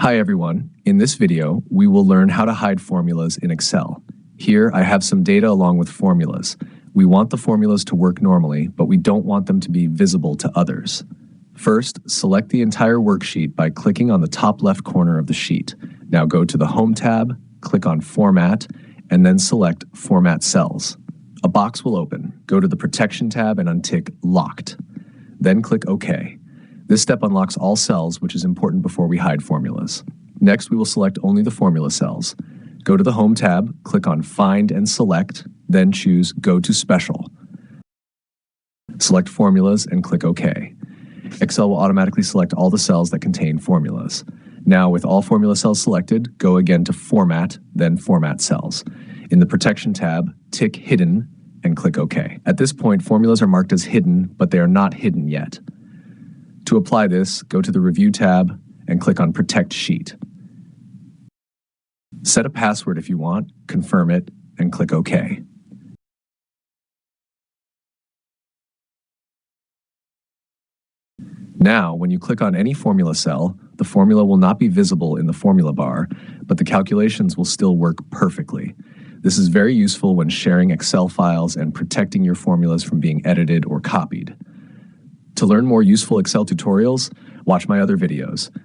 Hi everyone, in this video we will learn how to hide formulas in Excel. Here I have some data along with formulas. We want the formulas to work normally, but we don't want them to be visible to others. First, select the entire worksheet by clicking on the top left corner of the sheet. Now go to the Home tab, click on Format, and then select Format Cells. A box will open. Go to the Protection tab and untick Locked. Then click OK. This step unlocks all cells, which is important before we hide formulas. Next, we will select only the formula cells. Go to the Home tab, click on Find and Select, then choose Go to Special. Select Formulas and click OK. Excel will automatically select all the cells that contain formulas. Now, with all formula cells selected, go again to Format, then Format Cells. In the Protection tab, tick Hidden and click OK. At this point, formulas are marked as hidden, but they are not hidden yet. To apply this, go to the Review tab and click on Protect Sheet. Set a password if you want, confirm it, and click OK. Now, when you click on any formula cell, the formula will not be visible in the formula bar, but the calculations will still work perfectly. This is very useful when sharing Excel files and protecting your formulas from being edited or copied. To learn more useful Excel tutorials, watch my other videos.